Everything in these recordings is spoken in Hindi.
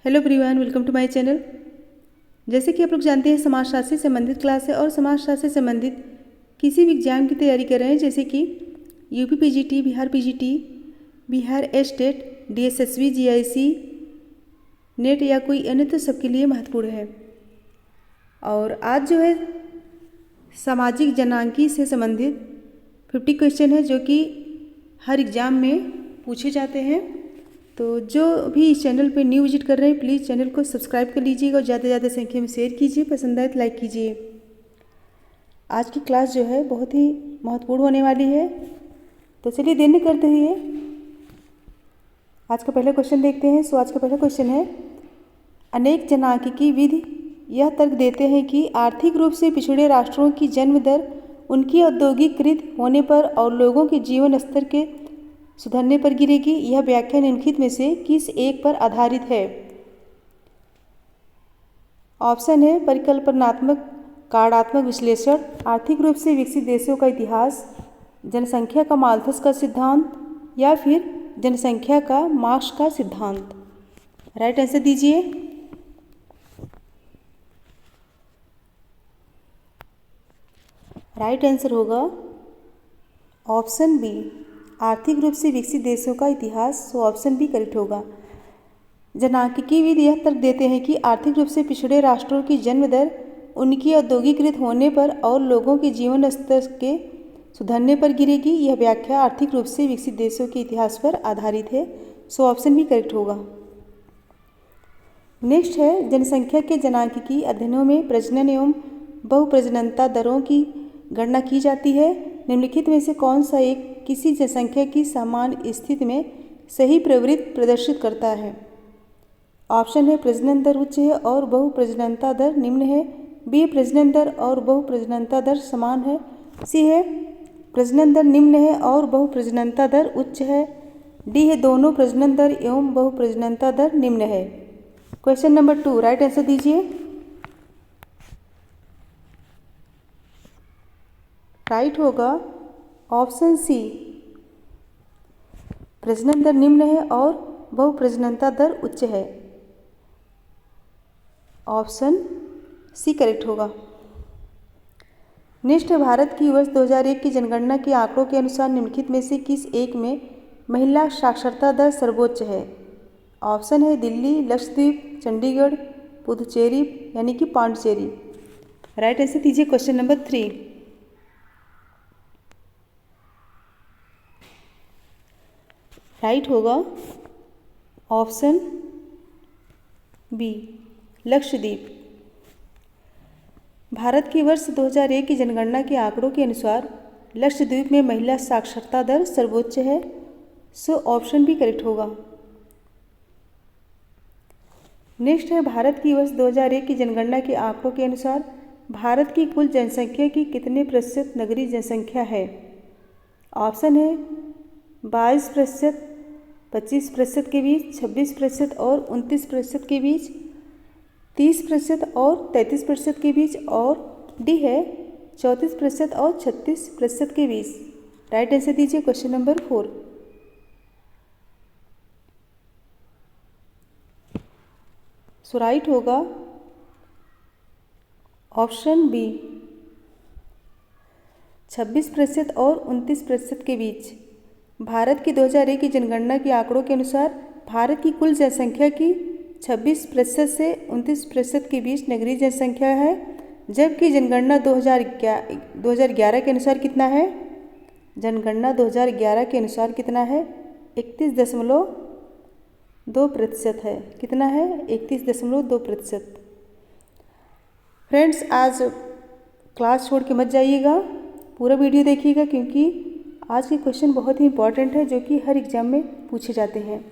Hello everyone, welcome to my channel. जैसे कि आप लोग जानते हैं, समाजशास्त्र से संबंधित क्लास है और समाजशास्त्र से संबंधित किसी भी एग्जाम की तैयारी कर रहे हैं, जैसे कि UP PGT, Bihar PGT, Bihar estate, DSSB, GIC, net या कोई अन्य, तो सबके लिए महत्वपूर्ण है। और आज जो है सामाजिक जनांकी से संबंधित 50 क्वेश्चन है, जो कि हर एग्ज़ाम में पूछे जाते हैं। तो जो भी इस चैनल पे न्यू विजिट कर रहे हैं, प्लीज़ चैनल को सब्सक्राइब कर लीजिएगा और ज़्यादा से ज़्यादा संख्या में शेयर कीजिए, पसंद आए तो लाइक कीजिए। आज की क्लास जो है बहुत ही महत्वपूर्ण होने वाली है, तो चलिए देर नहीं करते हुए आज का पहला क्वेश्चन देखते हैं। आज का पहला क्वेश्चन है, अनेक जनांकिकी विधि यह तर्क देते हैं कि आर्थिक रूप से पिछड़े राष्ट्रों की जन्म दर उनकी औद्योगिकीकृत होने पर और लोगों के जीवन स्तर के सुधरने पर गिरेगी। यह व्याख्या निम्नलिखित में से किस एक पर आधारित है? ऑप्शन है परिकल्पनात्मक कार्यात्मक विश्लेषण, आर्थिक रूप से विकसित देशों का इतिहास, जनसंख्या का माल्थस का सिद्धांत, या फिर जनसंख्या का मार्क्स का सिद्धांत। राइट आंसर दीजिए। राइट आंसर होगा ऑप्शन बी, आर्थिक रूप से विकसित देशों का इतिहास। सो ऑप्शन बी करेक्ट होगा। जनांकिकी विधि यह तर्क देते हैं कि आर्थिक रूप से पिछड़े राष्ट्रों की जन्म दर उनकी औद्योगिकीकृत होने पर और लोगों के जीवन स्तर के सुधरने पर गिरेगी। यह व्याख्या आर्थिक रूप से विकसित देशों के इतिहास पर आधारित है। सो ऑप्शन बी करेक्ट होगा। नेक्स्ट है, जनसंख्या के जनांकिकी अध्ययनों में प्रजनन एवं बहुप्रजननता दरों की गणना की जाती है। निम्नलिखित में से कौन सा एक किसी जनसंख्या की सामान्य स्थिति में सही प्रवृत्ति प्रदर्शित करता है? ऑप्शन है प्रजनन दर उच्च है और बहुप्रजननता दर निम्न है, बी प्रजनन दर और बहुप्रजननता दर समान है, सी है प्रजनन दर निम्न है और बहुप्रजननता दर उच्च है, डी है दोनों प्रजनन दर एवं बहुप्रजननता दर निम्न है। क्वेश्चन नंबर 2, राइट आंसर दीजिए। राइट होगा ऑप्शन सी, प्रजनन दर निम्न है और बहुप्रजननता दर उच्च है। ऑप्शन सी करेक्ट होगा। नेक्स्ट है, भारत की वर्ष 2001 की जनगणना के आंकड़ों के अनुसार निम्नलिखित में से किस एक में महिला साक्षरता दर सर्वोच्च है? ऑप्शन है दिल्ली, लक्षद्वीप, चंडीगढ़, पुदुचेरी यानी कि पांडिचेरी। राइट आंसर दीजिए। Question number 3। राइट होगा ऑप्शन बी, लक्षद्वीप। भारत की वर्ष 2001 की जनगणना के आंकड़ों के अनुसार लक्षद्वीप में महिला साक्षरता दर सर्वोच्च है। सो ऑप्शन बी करेक्ट होगा। नेक्स्ट है, भारत की वर्ष 2001 की जनगणना के आंकड़ों के अनुसार भारत की कुल जनसंख्या की कितने प्रतिशत नगरीय जनसंख्या है? ऑप्शन है 22%, 25% के बीच, 26% और 29% के बीच, 30% और 33% के बीच, और डी है 34% और 36% के बीच। राइट आंसर दीजिए। Question number 4। सो राइट होगा ऑप्शन बी, 26% और 29% के बीच। भारत की 2001 की जनगणना के आंकड़ों के अनुसार भारत की कुल जनसंख्या की 26% से 29% के बीच नगरीय जनसंख्या है, जबकि जनगणना 2011 के अनुसार कितना है? जनगणना 2011 के अनुसार कितना है? 31.2% है। कितना है? 31.2%। फ्रेंड्स, आज क्लास छोड़ के मत जाइएगा, पूरा वीडियो देखिएगा, क्योंकि आज के क्वेश्चन बहुत ही इंपॉर्टेंट है, जो कि हर एग्ज़ाम में पूछे जाते हैं।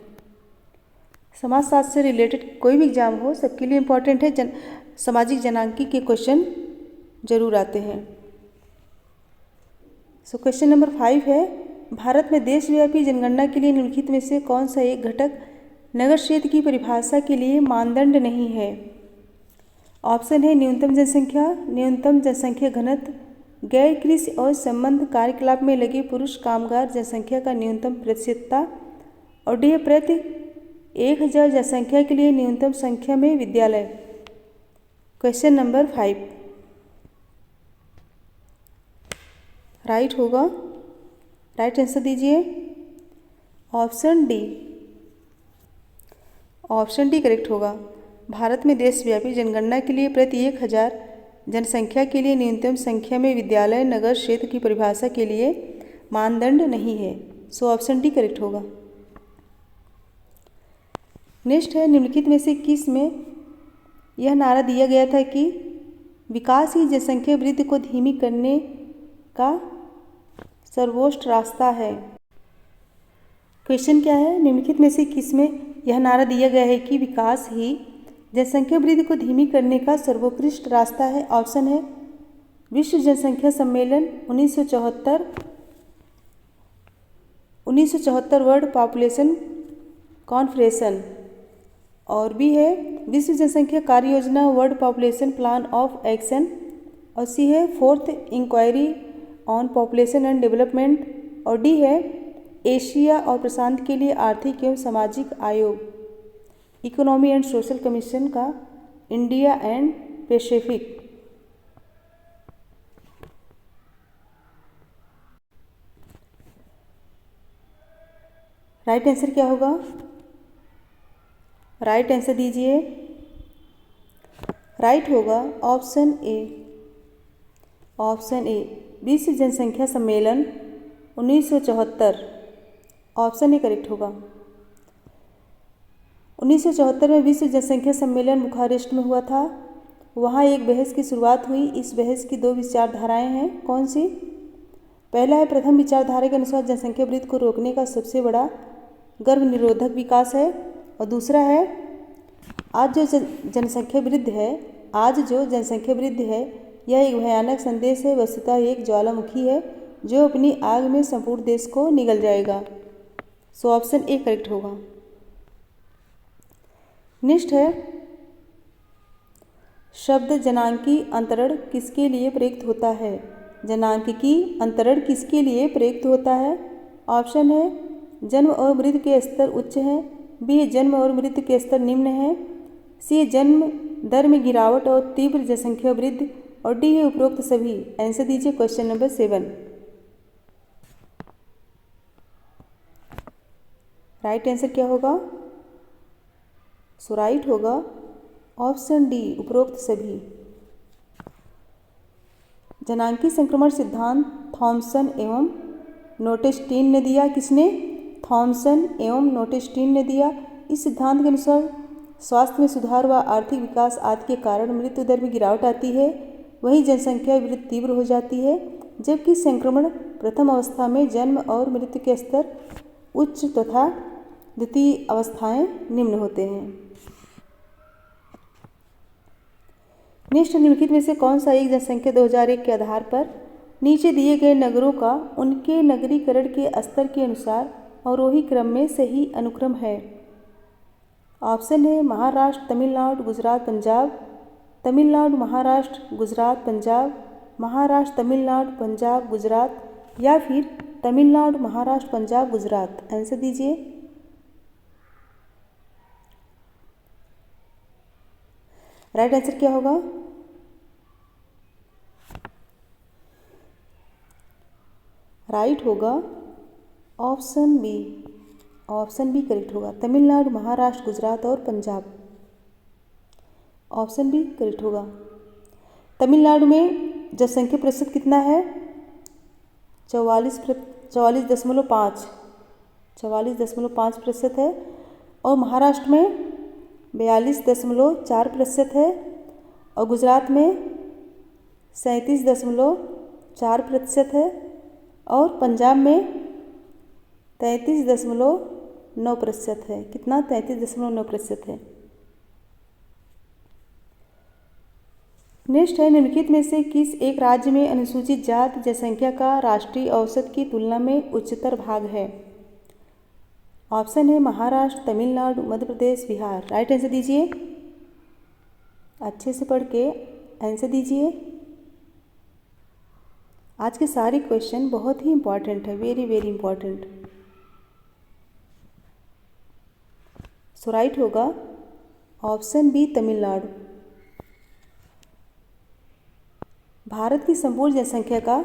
समाजशास्त्र से रिलेटेड कोई भी एग्ज़ाम हो, सबके लिए इम्पॉर्टेंट है। सामाजिक जनांकी के क्वेश्चन जरूर आते हैं। सो क्वेश्चन नंबर 5 है, भारत में देशव्यापी जनगणना के लिए निम्नलिखित में से कौन सा एक घटक नगर क्षेत्र की परिभाषा के लिए मानदंड नहीं है? ऑप्शन है न्यूनतम जनसंख्या, न्यूनतम जनसंख्या घनत्व, गैर कृषि और संबंध कार्यकलाप में लगे पुरुष कामगार जनसंख्या का न्यूनतम प्रतिशतता, और डी प्रति 1000 जनसंख्या के लिए न्यूनतम संख्या में विद्यालय। क्वेश्चन नंबर 5 राइट होगा। राइट आंसर दीजिए option D. Option D correct होगा। भारत में देशव्यापी जनगणना के लिए प्रति 1000 जनसंख्या के लिए न्यूनतम संख्या में विद्यालय नगर क्षेत्र की परिभाषा के लिए मानदंड नहीं है। सो ऑप्शन डी करेक्ट होगा। नेक्स्ट है, निम्नलिखित में से किस में यह नारा दिया गया था कि विकास ही जनसंख्या वृद्धि को धीमी करने का सर्वोच्च रास्ता है। क्वेश्चन क्या है, निम्नलिखित में से किस में यह नारा दिया गया है कि विकास ही जनसंख्या वृद्धि को धीमी करने का सर्वोत्कृष्ट रास्ता है। ऑप्शन है विश्व जनसंख्या सम्मेलन 1974 वर्ल्ड पॉपुलेशन कॉन्फ्रेंस, और भी है विश्व जनसंख्या कार्य योजना world population plan of action, और सी है 4th inquiry on population and development, और डी है एशिया और प्रशांत के लिए आर्थिक एवं सामाजिक आयोग इकोनॉमी एंड सोशल कमीशन का India and Pacific. Right answer क्या होगा? राइट आंसर दीजिए। राइट होगा ऑप्शन ए। ऑप्शन ए विश्व जनसंख्या सम्मेलन 1974। ऑप्शन ए करेक्ट होगा। 1974 में विश्व जनसंख्या सम्मेलन बुखारेस्ट में हुआ था। वहाँ एक बहस की शुरुआत हुई। इस बहस की 2 विचारधाराएं हैं। कौन सी? पहला है, प्रथम विचारधारा के अनुसार जनसंख्या वृद्धि को रोकने का सबसे बड़ा गर्भ निरोधक विकास है, और दूसरा है आज जो जनसंख्या वृद्धि है यह एक भयानक संदेश है, वस्तुतः एक ज्वालामुखी है जो अपनी आग में संपूर्ण देश को निगल जाएगा। सो ऑप्शन ए करेक्ट होगा। नेक्स्ट है, शब्द जनांकी अंतरण किसके लिए प्रयुक्त होता है? जनांकिकी अंतरण किसके लिए प्रयुक्त होता है? ऑप्शन है जन्म और मृत्यु के स्तर उच्च हैं, बी जन्म और मृत्यु के स्तर निम्न हैं, सी जन्म दर में गिरावट और तीव्र जनसंख्या वृद्धि, और डी है उपरोक्त सभी। आंसर दीजिए क्वेश्चन नंबर 7। राइट आंसर क्या होगा? सो राइट होगा ऑप्शन डी उपरोक्त सभी। जनांकी संक्रमण सिद्धांत थॉमसन एवं नोटेस्टीन ने दिया। किसने? थॉमसन एवं नोटेस्टीन ने दिया। इस सिद्धांत के अनुसार स्वास्थ्य में सुधार व आर्थिक विकास आदि के कारण मृत्यु दर में गिरावट आती है, वहीं जनसंख्या वृद्धि तीव्र हो जाती है, जबकि संक्रमण प्रथम अवस्था में जन्म और मृत्यु के स्तर उच्च तथा द्वितीय अवस्थाएं निम्न होते हैं। नेक्स्ट, निम्नलिखित में से कौन सा एक जनसंख्या 2001 के आधार पर नीचे दिए गए नगरों का उनके नगरीकरण के स्तर के अनुसार अवरोही क्रम में सही अनुक्रम है? ऑप्शन है महाराष्ट्र, तमिलनाडु, गुजरात, पंजाब, तमिलनाडु, महाराष्ट्र, गुजरात, पंजाब, महाराष्ट्र, तमिलनाडु, पंजाब, गुजरात, या फिर तमिलनाडु, महाराष्ट्र, पंजाब, गुजरात। आंसर दीजिए। राइट आंसर क्या होगा? राइट होगा option B. Option B correct होगा। तमिलनाडु, महाराष्ट्र, गुजरात और पंजाब। ऑप्शन बी करेक्ट होगा। तमिलनाडु में जनसंख्या प्रतिशत कितना है? 44.5% है, और महाराष्ट्र में 42.4% है, और गुजरात में 37.4% है, और पंजाब में 33.9% है। कितना? 33.9% है। नेक्स्ट है, निम्नलिखित में से किस एक राज्य में अनुसूचित जाति जनसंख्या का राष्ट्रीय औसत की तुलना में उच्चतर भाग है? ऑप्शन है महाराष्ट्र, तमिलनाडु, मध्य प्रदेश, बिहार। राइट आंसर दीजिए। अच्छे से पढ़ के आंसर दीजिए। आज के सारे क्वेश्चन बहुत ही इंपॉर्टेंट है, वेरी वेरी इंपॉर्टेंट। सो राइट होगा ऑप्शन बी तमिलनाडु। भारत की संपूर्ण जनसंख्या का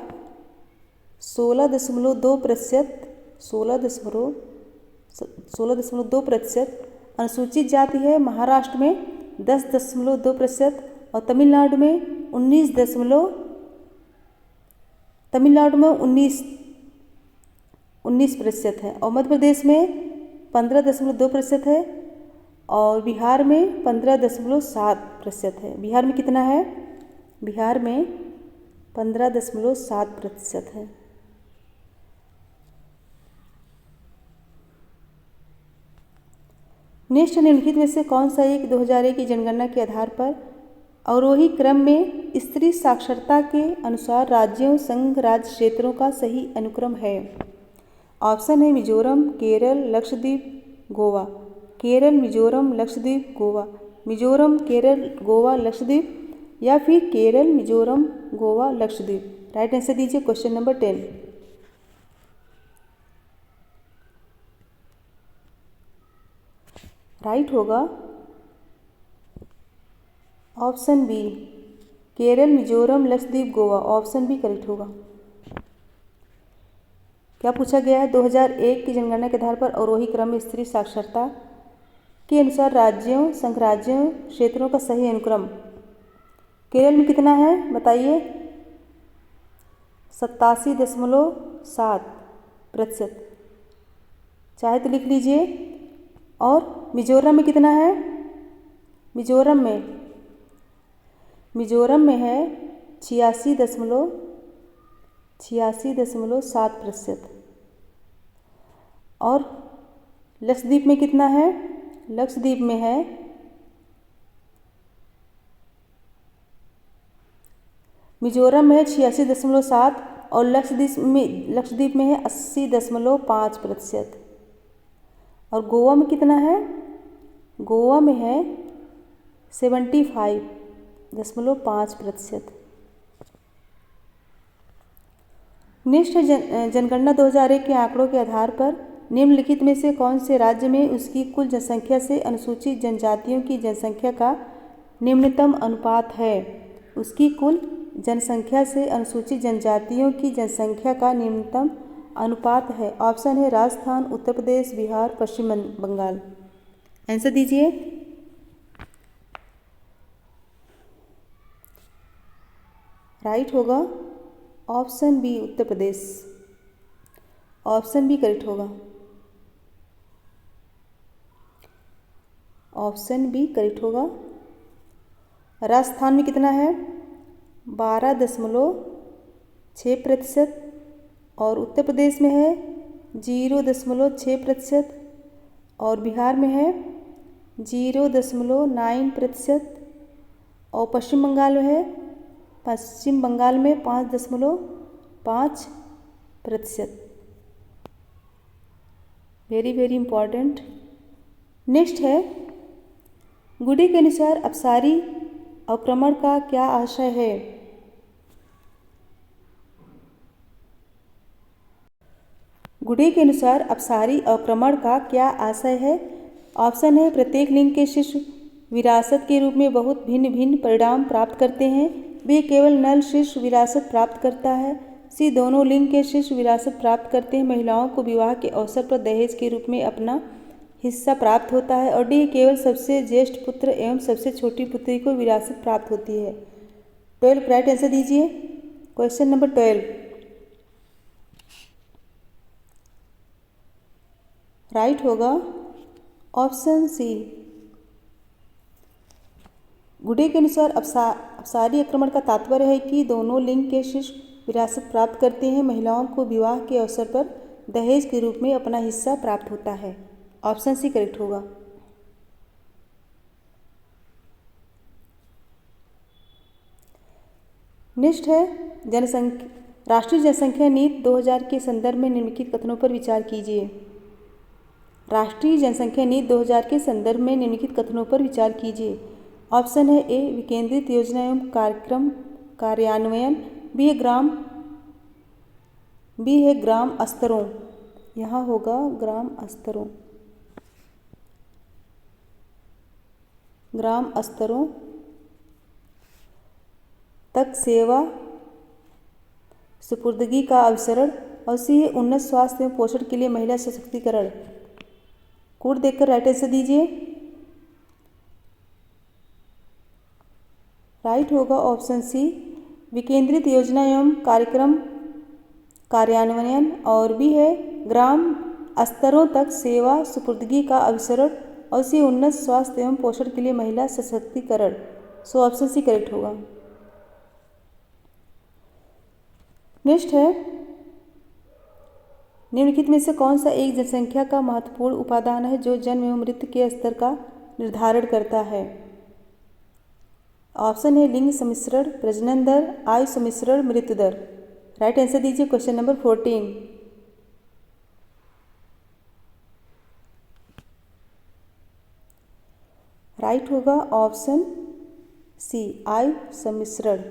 16.2% 16.2% अनुसूचित जाति है। महाराष्ट्र में 10.2% और तमिलनाडु में 19% है। और मध्य प्रदेश में 15.2% है और बिहार में 15.7% है। बिहार में कितना है? बिहार में 15.7% है। नेक्स्ट, निम्नलिखित में से कौन सा एक 2001 की जनगणना के आधार पर अवरोही क्रम में स्त्री साक्षरता के अनुसार राज्यों, संघ राज्य क्षेत्रों का सही अनुक्रम है? ऑप्शन है मिजोरम, केरल, लक्षद्वीप, गोवा। केरल, मिजोरम, लक्षद्वीप, गोवा। मिजोरम, केरल, गोवा, लक्षद्वीप या फिर केरल, मिजोरम, गोवा, लक्षद्वीप। राइट आंसर दीजिए क्वेश्चन नंबर 10। राइट होगा option B, Kerala, Mizoram, Lakshadweep, Goa. Option B correct होगा। क्या पूछा गया है? 2001 की जनगणना के आधार पर अवरोही क्रम में स्त्री साक्षरता के अनुसार राज्यों, संघ राज्यों, क्षेत्रों का सही अनुक्रम। केरल में कितना है बताइए? 87.7%। चाहे तो लिख लीजिए। और मिजोरम में कितना है? मिजोरम में है 86.7%। और लक्षद्वीप में कितना है? लक्षद्वीप में है मिजोरम में है 86.7 और लक्षद्वीप में है 80.5%। और गोवा में कितना है? गोवा में है 75.5%। नेक्स्ट है जनगणना 2001 के आंकड़ों के आधार पर निम्नलिखित में से कौन से राज्य में उसकी कुल जनसंख्या से अनुसूचित जनजातियों की जनसंख्या का निम्नतम अनुपात है? उसकी कुल जनसंख्या से अनुसूचित जनजातियों की जनसंख्या का निम्नतम अनुपात है। ऑप्शन है राजस्थान, उत्तर प्रदेश, बिहार, पश्चिम बंगाल। आंसर दीजिए। राइट होगा option B, Uttar Pradesh. Option B correct होगा। ऑप्शन बी करेक्ट होगा। राजस्थान में कितना है? 12.6% और उत्तर प्रदेश में है 0.6% और बिहार में है 0.9% और पश्चिम बंगाल में 5.5%। Very very important. नेक्स्ट है गुडी के अनुसार अपसारी अवक्रमण का क्या आशय है? गुडी के अनुसार अपसारी अवक्रमण का क्या आशय है? ऑप्शन है प्रत्येक लिंग के शिशु विरासत के रूप में बहुत भिन्न भिन्न परिणाम प्राप्त करते हैं, वे केवल नर शिशु विरासत प्राप्त करता है। सी, दोनों लिंग के शिशु विरासत प्राप्त करते हैं, महिलाओं को विवाह के अवसर पर दहेज के रूप में अपना हिस्सा प्राप्त होता है। और डी, केवल सबसे ज्येष्ठ पुत्र एवं सबसे छोटी पुत्री को विरासत प्राप्त होती है। 12 राइट आंसर दीजिए क्वेश्चन नंबर 12। राइट होगा ऑप्शन सी। गुडे के अनुसार अपसारी आक्रमण का तात्पर्य है कि दोनों लिंग के शिशु विरासत प्राप्त करते हैं, महिलाओं को विवाह के अवसर पर दहेज के रूप में अपना हिस्सा प्राप्त होता है। ऑप्शन सी करेक्ट होगा। नेक्स्ट है राष्ट्रीय जनसंख्या नीति 2000 के संदर्भ में निम्नलिखित कथनों पर विचार कीजिए। राष्ट्रीय जनसंख्या नीति 2000 के संदर्भ में निम्नलिखित कथनों पर विचार कीजिए। ऑप्शन है ए, विकेंद्रित योजना एवं कार्यक्रम कार्यान्वयन। बी है ग्राम स्तरों। यहाँ होगा ग्राम स्तरों। ग्राम स्तरों तक सेवा सुपुर्दगी का अवसरण और सी है उन्नत स्वास्थ्य एवं पोषण के लिए महिला सशक्तिकरण। कोड देखकर राइट आंसर दीजिए। राइट होगा ऑप्शन सी विकेंद्रित योजना एवं कार्यक्रम कार्यान्वयन, और भी है ग्राम स्तरों तक सेवा सुपुर्दगी का अवसरण, और सी उन्नत स्वास्थ्य एवं पोषण के लिए महिला सशक्तिकरण। सो ऑप्शन सी करेक्ट होगा। नेक्स्ट है निम्नलिखित में से कौन सा एक जनसंख्या का महत्वपूर्ण उपादान है जो जन्म एवं मृत्यु के स्तर का निर्धारण करता है। ऑप्शन है लिंग सम्मिश्रण, प्रजनन दर, आयु सम्मिश्रण, मृत्यु दर। राइट आंसर दीजिए क्वेश्चन नंबर 14। राइट होगा ऑप्शन सी आयु सम्मिश्रण।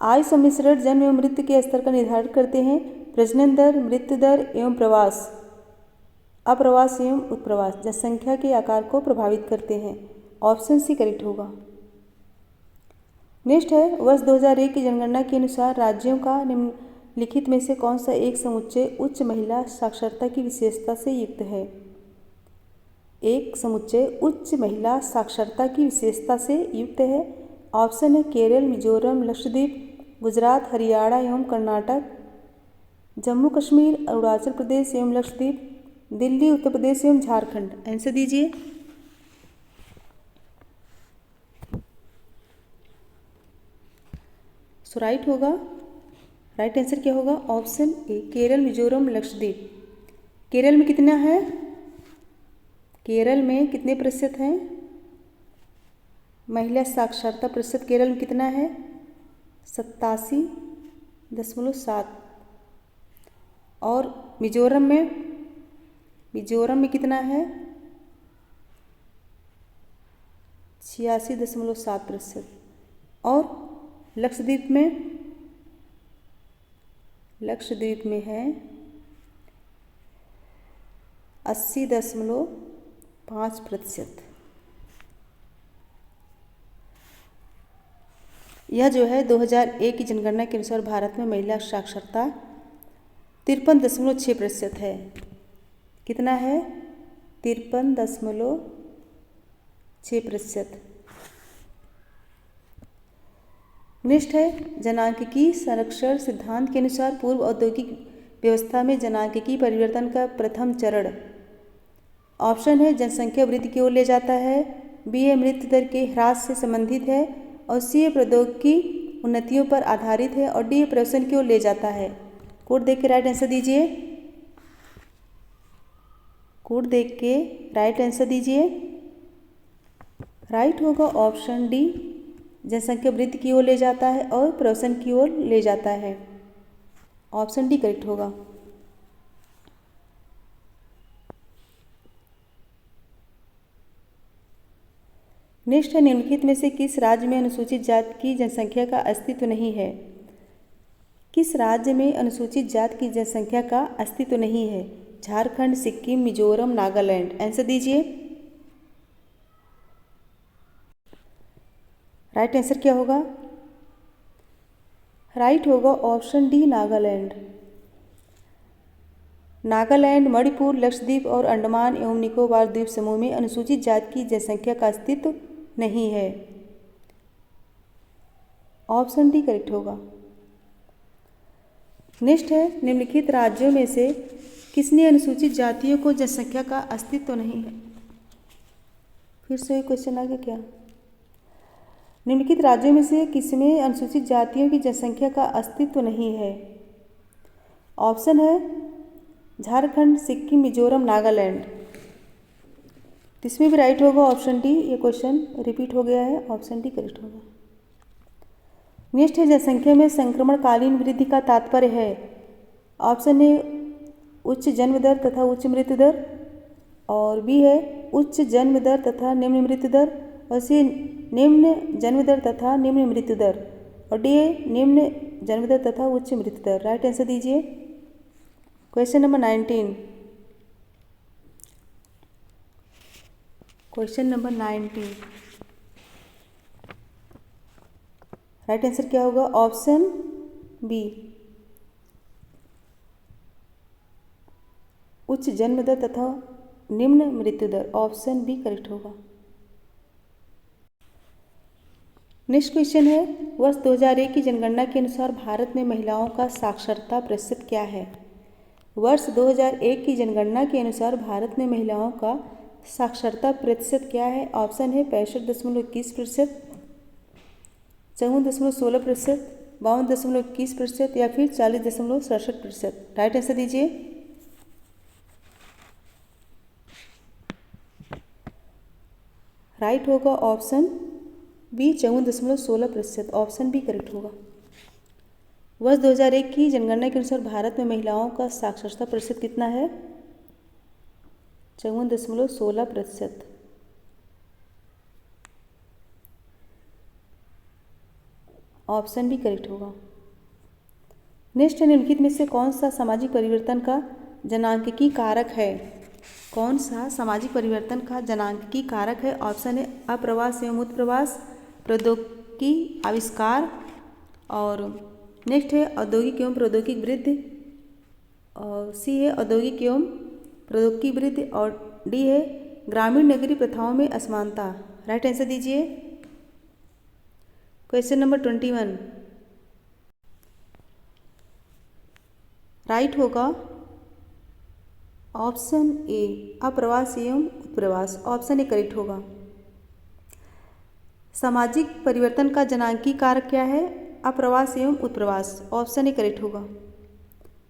आयु सम्मिश्रण जन्म एवं मृत्यु के स्तर का निर्धारण करते हैं। प्रजनन दर, मृत्यु दर एवं प्रवास, अप्रवास एवं उत्प्रवास जनसंख्या के आकार को प्रभावित करते हैं। ऑप्शन सी करेक्ट होगा। नेक्स्ट है वर्ष 2001 की जनगणना के अनुसार राज्यों का निम्नलिखित में से कौन सा एक समुच्चय उच्च महिला साक्षरता की विशेषता से युक्त है। एक समुच्चय उच्च महिला साक्षरता की विशेषता से युक्त है। ऑप्शन है केरल, मिजोरम, लक्षद्वीप, गुजरात, हरियाणा एवं कर्नाटक, जम्मू कश्मीर, अरुणाचल प्रदेश एवं लक्षद्वीप, दिल्ली, उत्तर प्रदेश एवं झारखंड। आंसर दीजिए। सो राइट होगा, राइट आंसर क्या होगा ऑप्शन ए केरल, मिजोरम, लक्षद्वीप। केरल में कितना है, केरल में कितने प्रतिशत हैं महिला साक्षरता प्रतिशत केरल में कितना है 87.7। और मिजोरम में कितना है 86.7%। और लक्षद्वीप में है 80.5%। यह जो है 2001 की जनगणना के अनुसार भारत में महिला साक्षरता 53.6% है। कितना है 53.6%। नेक्स्ट है जनांकिकी संरक्षण सिद्धांत के अनुसार पूर्व औद्योगिक व्यवस्था में जनांकिकी परिवर्तन का प्रथम चरण। ऑप्शन है जनसंख्या वृद्धि की ओर ले जाता है, बी है मृत्यु दर के ह्रास से संबंधित है, और सी है प्रौद्योगिकी उन्नतियों पर आधारित है, और डी है प्रवसन की ओर ले जाता है। कोड देख के राइट आंसर दीजिए। कोड देख के राइट आंसर दीजिए। राइट होगा ऑप्शन डी जनसंख्या वृद्धि की ओर ले जाता है और प्रवसन की ओर ले जाता है। ऑप्शन डी करेक्ट होगा। नेक्स्ट है निम्नलिखित में से किस राज्य में अनुसूचित जाति की जनसंख्या का अस्तित्व नहीं है। किस राज्य में अनुसूचित जाति की जनसंख्या का अस्तित्व नहीं है। झारखंड, सिक्किम, मिजोरम, नागालैंड। आंसर दीजिए। राइट आंसर क्या होगा, राइट होगा ऑप्शन डी नागालैंड। नागालैंड, मणिपुर, लक्षद्वीप और अंडमान एवं निकोबार द्वीप समूह में अनुसूचित जाति की जनसंख्या का अस्तित्व नहीं है। ऑप्शन डी करेक्ट होगा। नेक्स्ट है निम्नलिखित राज्यों में से किसने अनुसूचित जातियों को जनसंख्या का अस्तित्व नहीं है। फिर से क्वेश्चन आ गया क्या। निम्नलिखित राज्यों में से किसमें अनुसूचित जातियों की जनसंख्या का अस्तित्व नहीं है। ऑप्शन है झारखंड, सिक्किम, मिजोरम, नागालैंड। इसमें भी राइट होगा ऑप्शन डी। ये क्वेश्चन रिपीट हो गया है, ऑप्शन डी करेक्ट होगा। नेक्स्ट है जनसंख्या में संक्रमणकालीन वृद्धि का तात्पर्य है। ऑप्शन ए उच्च जन्म दर तथा उच्च मृत्यु दर, और बी है उच्च जन्म दर तथा निम्न मृत्यु दर, और सी निम्न जन्म दर तथा निम्न मृत्यु दर, और डी है निम्न जन्म दर तथा उच्च मृत्यु दर। राइट आंसर दीजिए। Question number 19। Question number 90। Right answer क्या होगा? ऑप्शन बी, उच्च जन्म दर तथा निम्न मृत्यु दर। ऑप्शन बी करेक्ट होगा। नेक्स्ट क्वेश्चन है, वर्ष 2001 की जनगणना के अनुसार भारत में महिलाओं का साक्षरता प्रतिशत क्या है? वर्ष 2001 की जनगणना के अनुसार भारत में महिलाओं का साक्षरता प्रतिशत क्या है? ऑप्शन है 65.21%, 54.16%, 52.21% या फिर 40.67%। राइट आंसर दीजिए। राइट होगा option B 54.16%। Option B correct होगा। वर्ष 2001 की जनगणना के अनुसार भारत में महिलाओं का साक्षरता प्रतिशत कितना है? 54.16%। ऑप्शन भी करेक्ट होगा। नेक्स्ट है, निम्नलिखित में से कौन सा सामाजिक परिवर्तन का जनांकीय कारक है? कौन सा सामाजिक परिवर्तन का जनांकीय कारक है? ऑप्शन है अप्रवास एवं उत्प्रवास, प्रौद्योगिकी आविष्कार, और नेक्स्ट है औद्योगिक एवं प्रौद्योगिक वृद्धि, और सी है औद्योगिक एवं प्रौद्योगिकी वृद्धि, और डी है ग्रामीण नगरीय प्रथाओं में असमानता। राइट आंसर दीजिए। Question number 21। राइट होगा ऑप्शन ए अप्रवास एवं उत्प्रवास। ऑप्शन ए करेक्ट होगा। सामाजिक परिवर्तन का जनांकीय कारक क्या है? अप्रवास एवं उत्प्रवास। ऑप्शन ए करेक्ट होगा।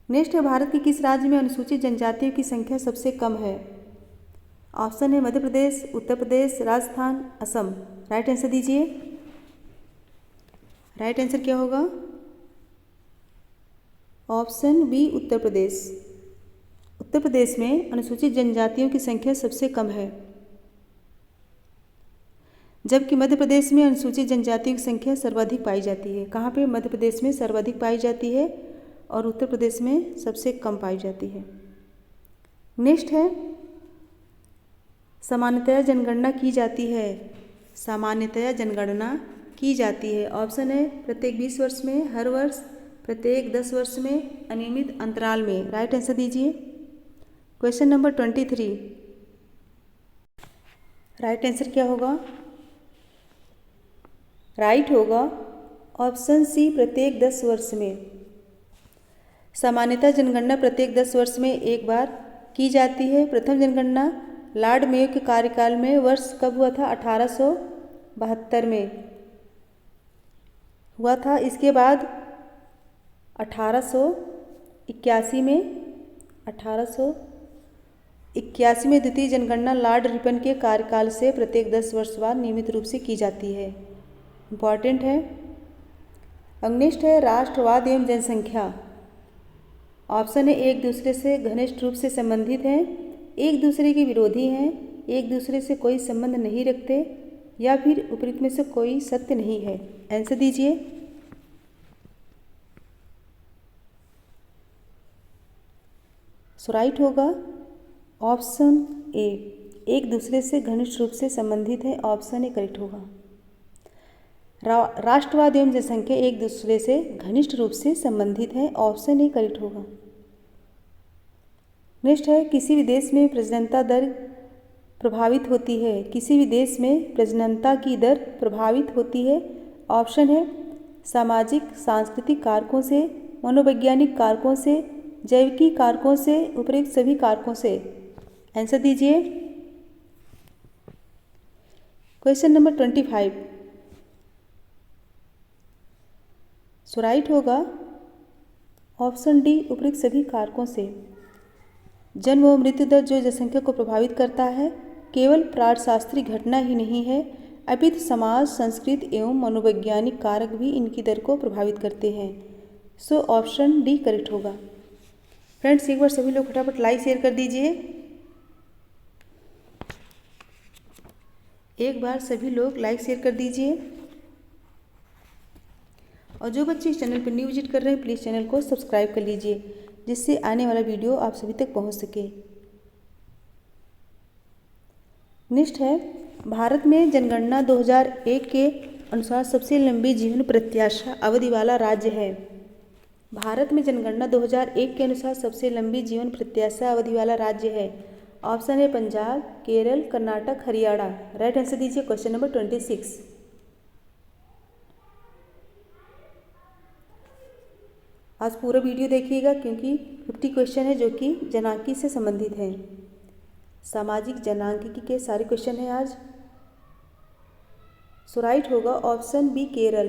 नेक्स्ट है, भारत के किस राज्य में अनुसूचित जनजातियों की संख्या सबसे कम है? ऑप्शन है मध्य प्रदेश, उत्तर प्रदेश, राजस्थान, असम। राइट आंसर दीजिए। राइट आंसर क्या होगा? Option B Uttar Pradesh. उत्तर प्रदेश में अनुसूचित जनजातियों की संख्या सबसे कम है, जबकि मध्य प्रदेश में अनुसूचित जनजातियों की संख्या सर्वाधिक पाई जाती है। कहाँ पे? मध्य प्रदेश में सर्वाधिक पाई जाती है और उत्तर प्रदेश में सबसे कम पाई जाती है। नेक्स्ट है, सामान्यतया जनगणना की जाती है। सामान्यतया जनगणना की जाती है। ऑप्शन है प्रत्येक 20 वर्ष में, हर वर्ष, प्रत्येक 10 वर्ष में, अनियमित अंतराल में। राइट आंसर दीजिए। Question number 23। राइट आंसर क्या होगा? राइट होगा ऑप्शन सी प्रत्येक 10 वर्ष में। सामान्यतः जनगणना प्रत्येक 10 वर्ष में एक बार की जाती है। प्रथम जनगणना लॉर्ड मेयो के कार्यकाल में वर्ष कब हुआ था? 1872 में हुआ था। इसके बाद 1881 में द्वितीय जनगणना लॉर्ड रिपन के कार्यकाल से प्रत्येक 10 वर्ष बाद नियमित रूप से की जाती है। इम्पॉर्टेंट है। अब नेक्स्ट है, राष्ट्रवाद एवं जनसंख्या। ऑप्शन है एक दूसरे से घनिष्ठ रूप से संबंधित हैं, एक दूसरे के विरोधी हैं, एक दूसरे से कोई संबंध नहीं रखते, या फिर उपरोक्त में से कोई सत्य नहीं है। आंसर दीजिए। सो राइट होगा ऑप्शन ए, एक दूसरे से घनिष्ठ रूप से संबंधित है। ऑप्शन ए करेक्ट होगा। राष्ट्रवाद एवं जनसंख्या एक दूसरे से घनिष्ठ रूप से संबंधित है। ऑप्शन ए करेक्ट होगा। नेक्स्ट है, किसी भी देश में प्रजननता दर प्रभावित होती है। किसी भी देश में प्रजननता की दर प्रभावित होती है। ऑप्शन है सामाजिक सांस्कृतिक कारकों से, मनोवैज्ञानिक कारकों से, जैविकी कारकों से, उपरोक्त सभी कारकों से। आंसर दीजिए। Question number 25। सो राइट होगा ऑप्शन डी उपरोक्त सभी कारकों से। जन्म व मृत्यु दर जो जनसंख्या को प्रभावित करता है, केवल प्राणशास्त्रीय घटना ही नहीं है, अपितु समाज, संस्कृति एवं मनोवैज्ञानिक कारक भी इनकी दर को प्रभावित करते हैं। सो ऑप्शन डी करेक्ट होगा। फ्रेंड्स, एक बार सभी लोग फटाफट लाइक शेयर कर दीजिए। एक बार सभी लोग लाइक शेयर कर दीजिए। और जो बच्चे इस चैनल पर न्यू विजिट कर रहे हैं, प्लीज़ चैनल को सब्सक्राइब कर लीजिए, जिससे आने वाला वीडियो आप सभी तक पहुंच सके। नेक्स्ट है, भारत में जनगणना 2001 के अनुसार सबसे लंबी जीवन प्रत्याशा अवधि वाला राज्य है। भारत में जनगणना 2001 के अनुसार सबसे लंबी जीवन प्रत्याशा अवधि वाला राज्य है। ऑप्शन है पंजाब, केरल, कर्नाटक, हरियाणा। राइट आंसर दीजिए क्वेश्चन नंबर 26। आज पूरा वीडियो देखिएगा क्योंकि 50 क्वेश्चन है जो कि जनांकी से संबंधित हैं। सामाजिक जनांकी के सारे क्वेश्चन हैं आज। सो राइट होगा ऑप्शन बी केरल।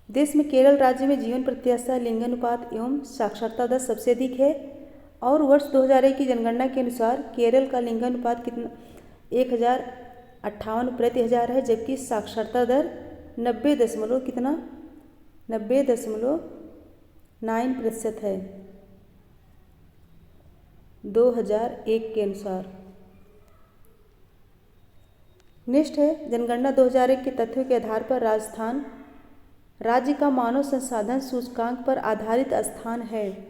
देश में केरल राज्य में जीवन प्रत्याशा, लिंगानुपात एवं साक्षरता दर सबसे अधिक है और वर्ष 2001 की जनगणना के अनुसार केरल का लिंगानुपात कितना 1058 प्रति हजार है, जबकि साक्षरता दर 90 कितना 90.9% है 2001 के अनुसार। नेक्स्ट है, जनगणना 2001 के तथ्यों के आधार पर राजस्थान राज्य का मानव संसाधन सूचकांक पर आधारित स्थान है।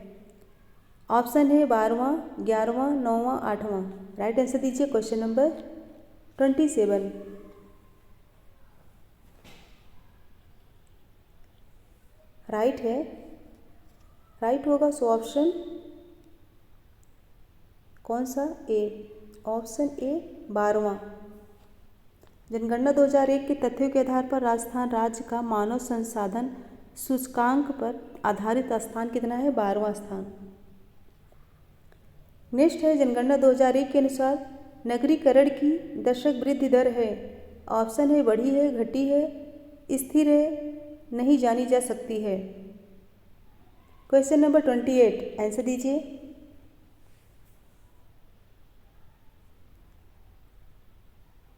ऑप्शन है 12वां, 11वां, 9वां, 8वां। राइट आंसर दीजिए क्वेश्चन नंबर 27। राइट है, राइट होगा सो ऑप्शन कौन सा, ए। ऑप्शन ए 12वां। जनगणना 2001 के तथ्यों के आधार पर राजस्थान राज्य का मानव संसाधन सूचकांक पर आधारित स्थान कितना है, 12वां स्थान। नेक्स्ट है, जनगणना 2001 के अनुसार नगरीकरण की दशक वृद्धि दर है। ऑप्शन है बढ़ी है, घटी है, स्थिर है, नहीं जानी जा सकती है। क्वेश्चन नंबर 28 आंसर दीजिए।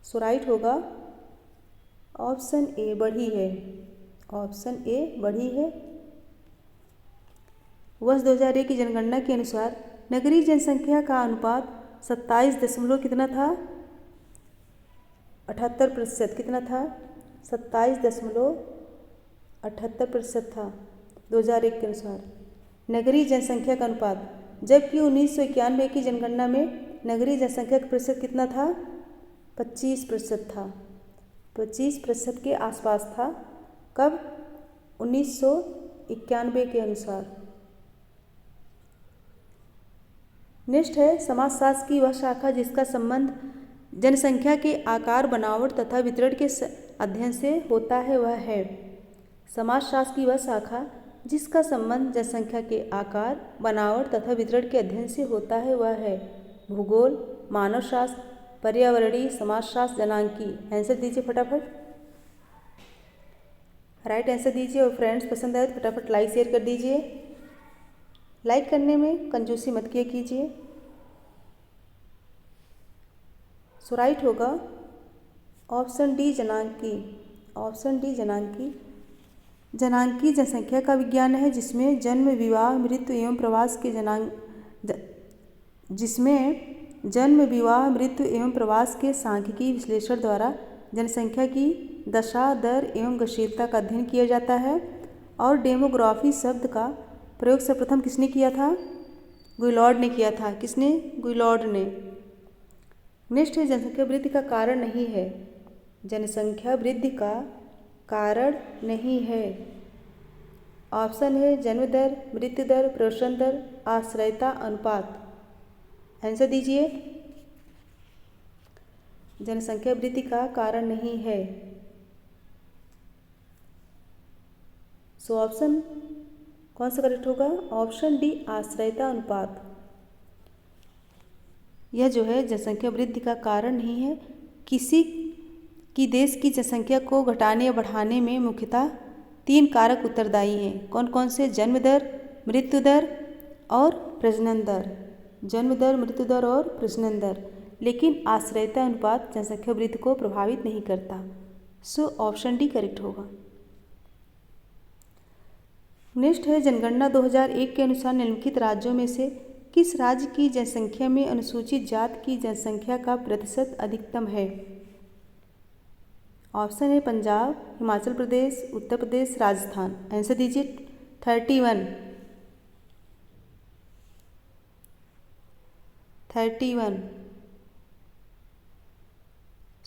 सो राइट होगा ऑप्शन ए बढ़ी है। ऑप्शन ए बढ़ी है। वर्ष 2001 की जनगणना के अनुसार नगरीय जनसंख्या का अनुपात 27 कितना था 78% कितना था 27.78% था 2001 के अनुसार नगरीय जनसंख्या का अनुपात, जबकि 1991 की जनगणना में नगरीय जनसंख्या का प्रतिशत कितना था 25% था। 25% के आसपास था कब 1991 के अनुसार। नेक्स्ट है, समाजशास्त्र की वह शाखा जिसका संबंध जनसंख्या के आकार, बनावट तथा वितरण के अध्ययन से होता है वह है। समाजशास्त्र की वह शाखा जिसका संबंध जनसंख्या के आकार, बनावट तथा वितरण के अध्ययन से होता है वह है भूगोल, मानवशास्त्र, पर्यावरणीय समाजशास्त्र, जनांकी। आंसर दीजिए फटाफट। राइट आंसर दीजिए और फ्रेंड्स पसंद आए तो फटाफट लाइक शेयर कर दीजिए। लाइक करने में कंजूसी मत किया कीजिए। सो राइट होगा ऑप्शन डी जनांकी। ऑप्शन डी जनांकी। जनांकी जनसंख्या का विज्ञान है जिसमें जन्म, विवाह, मृत्यु एवं प्रवास के सांख्यिकी विश्लेषण द्वारा जनसंख्या की दशा, दर एवं गतिशीलता का अध्ययन किया जाता है। और डेमोग्राफी शब्द का प्रयोग सर्वप्रथम किसने किया था, गुइलॉर्ड ने किया था। किसने, गुइलॉर्ड ने। नेक्स्ट है, जनसंख्या वृद्धि का कारण नहीं है। जनसंख्या वृद्धि का कारण नहीं है। ऑप्शन है जन्म दर, मृत्यु दर, प्रजनन दर, आश्रयता अनुपात। आंसर दीजिए। जनसंख्या वृद्धि का कारण नहीं है। सो ऑप्शन कौन सा करेक्ट होगा, ऑप्शन डी आश्रयता अनुपात। यह जो है जनसंख्या वृद्धि का कारण नहीं है। किसी की देश की जनसंख्या को घटाने या बढ़ाने में मुख्यतः 3 कारक उत्तरदायी हैं। कौन कौन से, जन्म दर, मृत्यु दर और प्रजनन दर। जन्म दर, मृत्यु दर और प्रजनन दर। लेकिन आश्रयता अनुपात जनसंख्या वृद्धि को प्रभावित नहीं करता। सो ऑप्शन डी करेक्ट होगा। नेक्स्ट है, जनगणना 2001 के अनुसार निम्नलिखित राज्यों में से किस राज्य की जनसंख्या में अनुसूचित जाति की जनसंख्या का प्रतिशत अधिकतम है। ऑप्शन है पंजाब, हिमाचल प्रदेश, उत्तर प्रदेश, राजस्थान। आंसर दीजिए 31।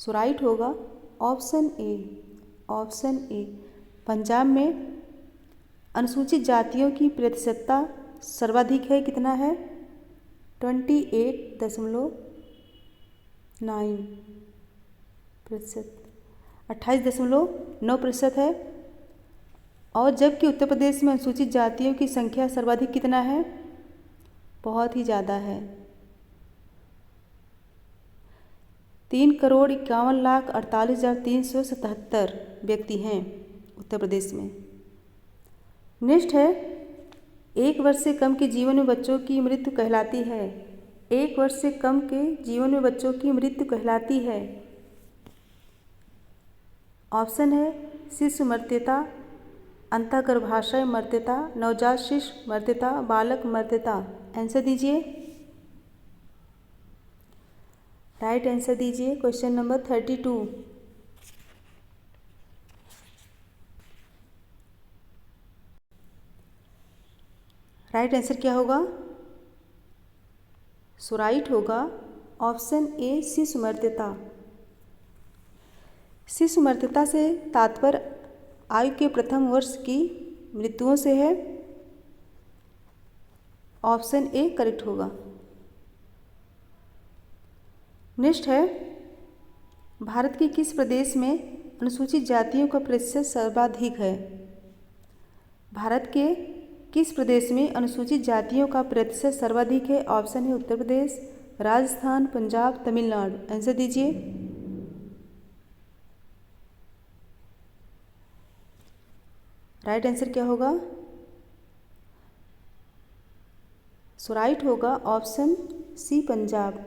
सो राइट होगा ऑप्शन ए। पंजाब में अनुसूचित जातियों की प्रतिशतता सर्वाधिक है, कितना है 28.9%, 28.9% है। और जबकि उत्तर प्रदेश में अनुसूचित जातियों की संख्या सर्वाधिक कितना है, बहुत ही ज़्यादा है, 3,51,48,377 व्यक्ति हैं उत्तर प्रदेश में। नेक्स्ट है, 1 वर्ष से कम के जीवन में बच्चों की मृत्यु कहलाती है। 1 वर्ष से कम के जीवन में बच्चों की मृत्यु कहलाती है। ऑप्शन है शिशु मृत्यता, अंतःगर्भाशय मृत्यता, नवजात शिशु मृत्यता, बालक मृत्यता। आंसर दीजिए, राइट आंसर दीजिए। Question number 32। राइट आंसर क्या होगा? सो राइट होगा ऑप्शन ए शिशु मृत्यता। शिशु मृत्यता से तात्पर्य आयु के प्रथम वर्ष की मृत्युओं से है। ऑप्शन ए करेक्ट होगा। नेक्स्ट है, भारत के किस प्रदेश में अनुसूचित जातियों का प्रतिशत सर्वाधिक है? भारत के किस प्रदेश में अनुसूचित जातियों का प्रतिशत सर्वाधिक है? ऑप्शन है उत्तर प्रदेश, राजस्थान, पंजाब, तमिलनाडु। आंसर दीजिए। राइट आंसर क्या होगा? सो राइट होगा ऑप्शन सी पंजाब।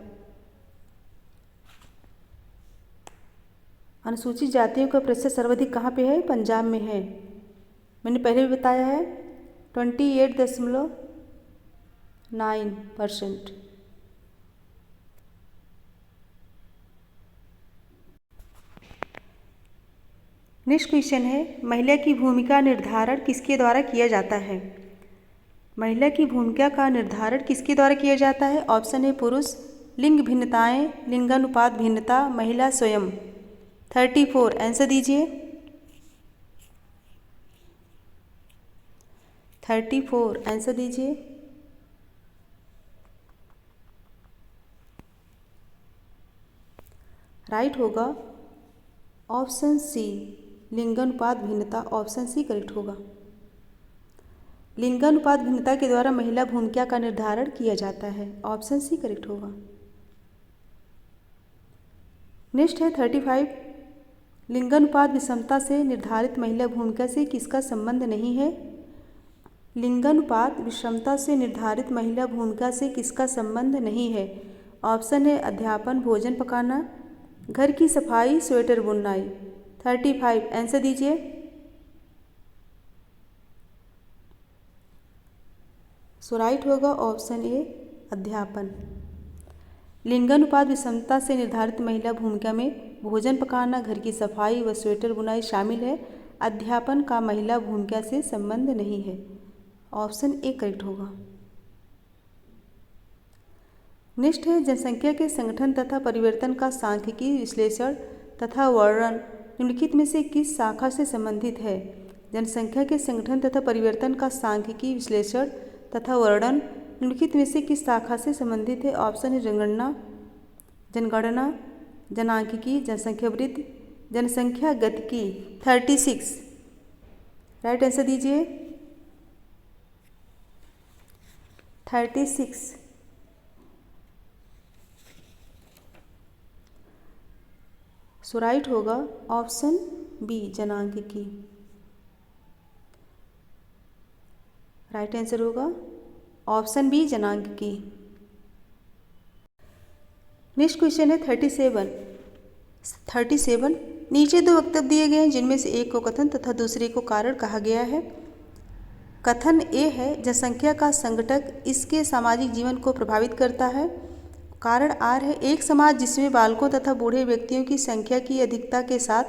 अनुसूचित जातियों का प्रतिशत सर्वाधिक कहाँ पे है? पंजाब में है। मैंने पहले भी बताया है 28.9%। नेक्स्ट क्वेश्चन है, महिला की भूमिका निर्धारण किसके द्वारा किया जाता है? महिला की भूमिका का निर्धारण किसके द्वारा किया जाता है? ऑप्शन है पुरुष, लिंग भिन्नताएं, लिंगानुपात भिन्नता, महिला स्वयं। 34। आंसर दीजिए। 34 आंसर दीजिए। राइट होगा ऑप्शन सी लिंगानुपात भिन्नता। ऑप्शन सी करेक्ट होगा। लिंगानुपात भिन्नता के द्वारा महिला भूमिका का निर्धारण किया जाता है। ऑप्शन सी करेक्ट होगा। नेक्स्ट है 35। लिंगानुपात विषमता से निर्धारित महिला भूमिका से किसका संबंध नहीं है? लिंगानुपात विषमता से निर्धारित महिला भूमिका से किसका संबंध नहीं है? ऑप्शन है अध्यापन, भोजन पकाना, घर की सफाई, स्वेटर बुनाई। 35 आंसर दीजिए। सो राइट होगा ऑप्शन ए अध्यापन। लिंगानुपात विषमता से निर्धारित महिला भूमिका में भोजन पकाना, घर की सफाई व स्वेटर बुनाई शामिल है। अध्यापन का महिला भूमिका से संबंध नहीं है। ऑप्शन ए करेक्ट होगा। नेक्स्ट है, जनसंख्या के संगठन तथा परिवर्तन का सांख्यिकी विश्लेषण तथा वर्णन निम्नलिखित में से किस शाखा से संबंधित है? जनसंख्या के संगठन तथा परिवर्तन का सांख्यिकी विश्लेषण तथा वर्णन निम्नलिखित में से किस शाखा से संबंधित है? ऑप्शन है जनगणना, जनांकिकी, जनसंख्या वृद्धि, जनसंख्या गतिकी। 36 राइट आंसर दीजिए। 36 सो राइट होगा ऑप्शन बी जनांकिकी। राइट आंसर होगा ऑप्शन बी जनांकिकी। नेक्स्ट क्वेश्चन है 37। नीचे दो वक्तव्य दिए गए हैं जिनमें से एक को कथन तथा दूसरे को कारण कहा गया है। कथन ए है, जनसंख्या का संघटक इसके सामाजिक जीवन को प्रभावित करता है। कारण आर है, एक समाज जिसमें बालकों तथा बूढ़े व्यक्तियों की संख्या की अधिकता के साथ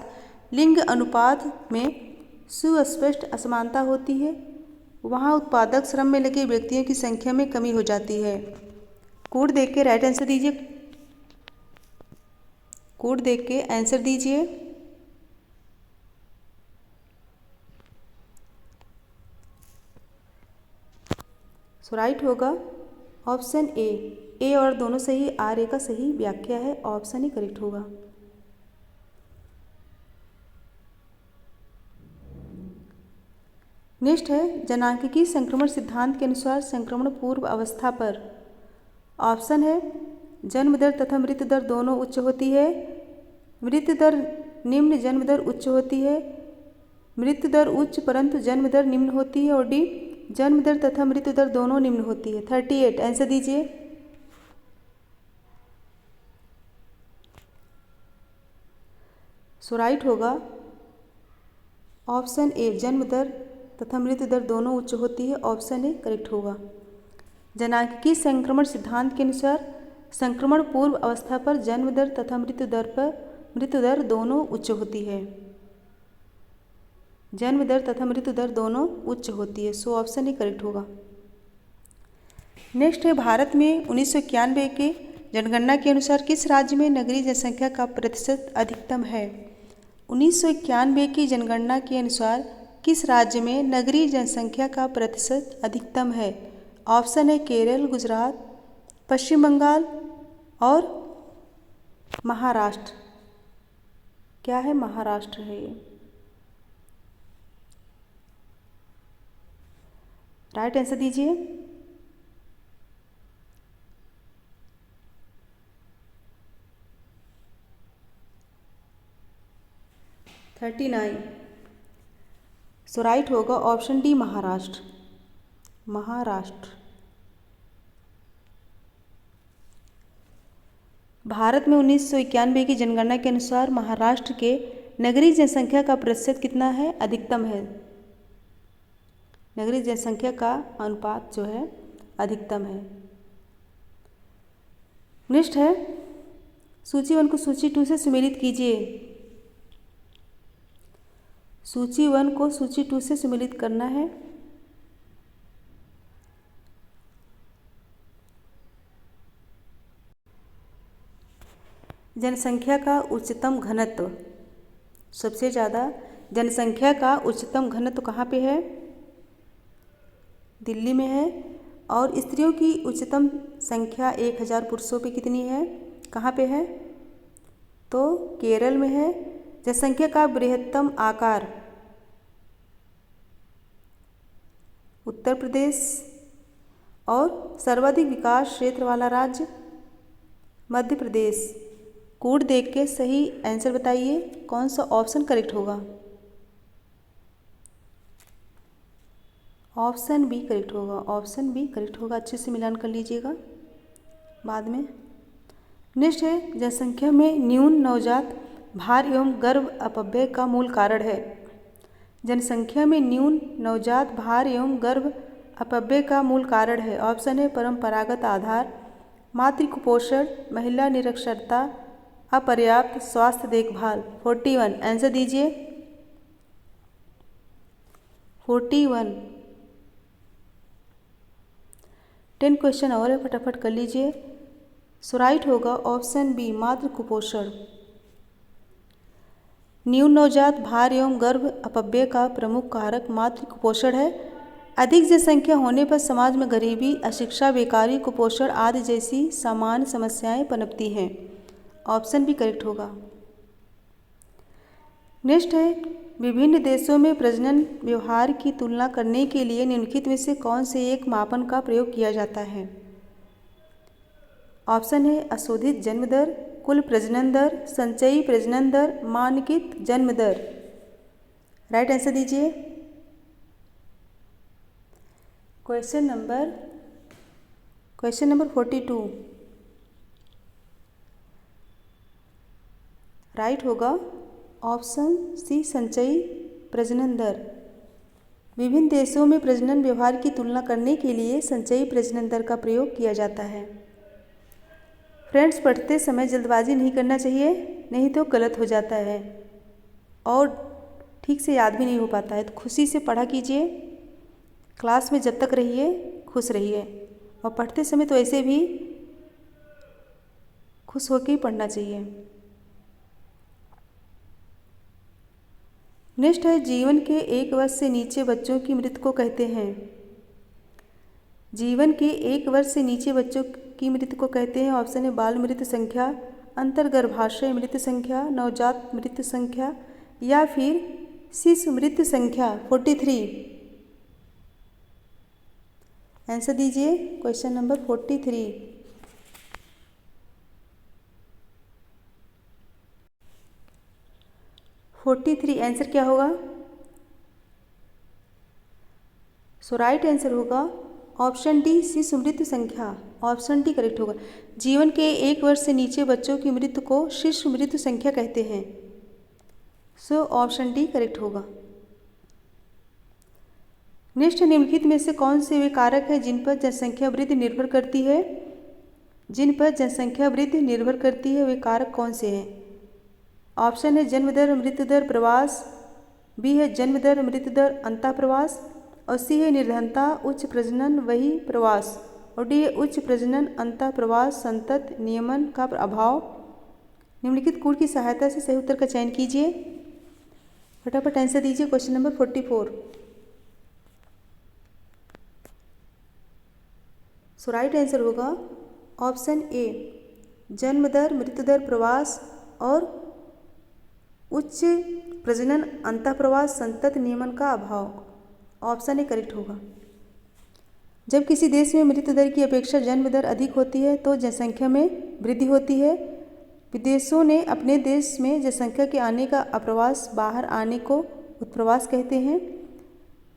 लिंग अनुपात में सुस्पष्ट असमानता होती है, वहाँ उत्पादक श्रम में लगे व्यक्तियों की संख्या में कमी हो जाती है। कोड देख के राइट आंसर दीजिए। कोड देख के आंसर दीजिए। सो राइट होगा ऑप्शन ए और दोनों सही, आर ए का सही व्याख्या है, ऑप्शन ही करेक्ट होगा। नेक्स्ट है जनांकिकी संक्रमण सिद्धांत के अनुसार संक्रमण पूर्व अवस्था पर ऑप्शन है जन्म दर तथा मृत्यु दर दोनों उच्च होती है, मृत्यु दर निम्न, जन्म दर उच्च होती है, मृत्यु दर उच्च परंतु जन्म दर निम्न होती है, और डी जन्म दर तथा मृत्यु दर दोनों निम्न होती है। 38 आंसर दीजिए। सो राइट होगा ऑप्शन ए जन्म दर तथा मृत्यु दर दोनों उच्च होती है, ऑप्शन ए करेक्ट होगा। जनांकिकी संक्रमण सिद्धांत के अनुसार संक्रमण पूर्व अवस्था पर जन्म दर तथा मृत्यु दर दोनों उच्च होती है, जन्म दर तथा मृत्यु दर दोनों उच्च होती है, सो ऑप्शन ए करेक्ट होगा। नेक्स्ट है भारत में 1991 के जनगणना के अनुसार किस राज्य में नगरीय जनसंख्या का प्रतिशत अधिकतम है। 1991 की जनगणना के अनुसार किस राज्य में नगरीय जनसंख्या का प्रतिशत अधिकतम है। ऑप्शन है केरल, गुजरात, पश्चिम बंगाल और महाराष्ट्र। क्या है? महाराष्ट्र है ये। राइट आंसर दीजिए। थर्टी 39 सो राइट होगा ऑप्शन डी महाराष्ट्र। महाराष्ट्र भारत में 1991 की जनगणना के अनुसार महाराष्ट्र के नगरीय जनसंख्या का प्रतिशत कितना है? अधिकतम है। नगरीय जनसंख्या का अनुपात जो है अधिकतम है। नेक्स्ट है सूची 1 को सूची 2 से सम्मिलित कीजिए। सूची 1 को सूची 2 से सम्मिलित करना है। जनसंख्या का उच्चतम घनत्व, सबसे ज़्यादा जनसंख्या का उच्चतम घनत्व कहाँ पे है? दिल्ली में है। और स्त्रियों की उच्चतम संख्या 1000 पुरुषों पे कितनी है? कहाँ पे है? तो केरल में है। जनसंख्या का बृहत्तम आकार उत्तर प्रदेश। और सर्वाधिक विकास क्षेत्र वाला राज्य मध्य प्रदेश। कोड देख के सही आंसर बताइए कौन सा ऑप्शन करेक्ट होगा। ऑप्शन बी करेक्ट होगा। ऑप्शन बी करेक्ट होगा। अच्छे से मिलान कर लीजिएगा बाद में। नेक्स्ट है जनसंख्या में न्यून नवजात भार एवं गर्भ अपव्यय का मूल कारण है। जनसंख्या में न्यून नवजात भार एवं गर्भ अपव्यय का मूल कारण है। ऑप्शन है परंपरागत आधार, मातृ कुपोषण, महिला निरक्षरता, अपर्याप्त स्वास्थ्य देखभाल। 41 आंसर दीजिए। 41 10 क्वेश्चन और है, फटाफट कर लीजिए। सो राइट होगा ऑप्शन बी मातृ कुपोषण। न्यून नवजात भार एवं गर्भ अपव्यय का प्रमुख कारक मातृ कुपोषण है। अधिक जनसंख्या होने पर समाज में गरीबी, अशिक्षा, बेकारी, कुपोषण आदि जैसी सामान्य समस्याएं पनपती हैं। ऑप्शन भी करेक्ट होगा। नेक्स्ट है विभिन्न देशों में प्रजनन व्यवहार की तुलना करने के लिए निम्नलिखित में से कौन से एक मापन का प्रयोग किया जाता है। ऑप्शन है अशोधित जन्म दर, कुल प्रजनन दर, संचयी प्रजनन दर, मानकित जन्म दर। राइट आंसर दीजिए। क्वेश्चन नंबर 42 राइट होगा ऑप्शन सी संचयी प्रजनन दर। विभिन्न देशों में प्रजनन व्यवहार की तुलना करने के लिए संचयी प्रजनन दर का प्रयोग किया जाता है। फ्रेंड्स, पढ़ते समय जल्दबाजी नहीं करना चाहिए, नहीं तो गलत हो जाता है और ठीक से याद भी नहीं हो पाता है। तो खुशी से पढ़ा कीजिए। क्लास में जब तक रहिए खुश रहिए, और पढ़ते समय तो ऐसे भी खुश होकर ही पढ़ना चाहिए। नेक्स्ट है जीवन के 1 वर्ष से नीचे बच्चों की मृत्यु को कहते हैं। जीवन के 1 वर्ष से नीचे बच्चों की मृत्यु को कहते हैं। ऑप्शन है बाल मृत्यु संख्या, अंतर्गर्भाशय मृत्यु संख्या, नवजात मृत्यु संख्या या फिर शिशु मृत्यु संख्या। 43 आंसर दीजिए क्वेश्चन नंबर 43। 43 आंसर क्या होगा? सो राइट आंसर होगा ऑप्शन डी शिशु मृत्यु संख्या। ऑप्शन डी करेक्ट होगा। जीवन के 1 वर्ष से नीचे बच्चों की मृत्यु को शिशु मृत्यु संख्या कहते हैं। सो ऑप्शन डी करेक्ट होगा। नेक्स्ट निम्नलिखित में से कौन से वे कारक हैं जिन पर जनसंख्या वृद्धि निर्भर करती है? जिन पर जनसंख्या वृद्धि निर्भर करती है वे कारक कौन से हैं? ऑप्शन है जन्म दर, मृत्यु दर, प्रवास, बी है जन्म दर, मृत्यु दर, अंतः प्रवास, और सी है निर्धनता, उच्च प्रजनन, वही प्रवास, और डी है उच्च प्रजनन, अंतः प्रवास, संतत नियमन का अभाव। निम्नलिखित कोड की सहायता से सही उत्तर का चयन कीजिए। फटाफट आंसर दीजिए क्वेश्चन नंबर 44। सो राइट आंसर होगा ऑप्शन ए जन्म दर, मृत्यु दर, प्रवास और उच्च प्रजनन, अंतः प्रवास, संतत नियमन का अभाव। ऑप्शन ए करेक्ट होगा। जब किसी देश में मृत्यु दर की अपेक्षा जन्म दर अधिक होती है तो जनसंख्या में वृद्धि होती है। विदेशों ने अपने देश में जनसंख्या के आने का अप्रवास, बाहर आने को उत्प्रवास कहते हैं।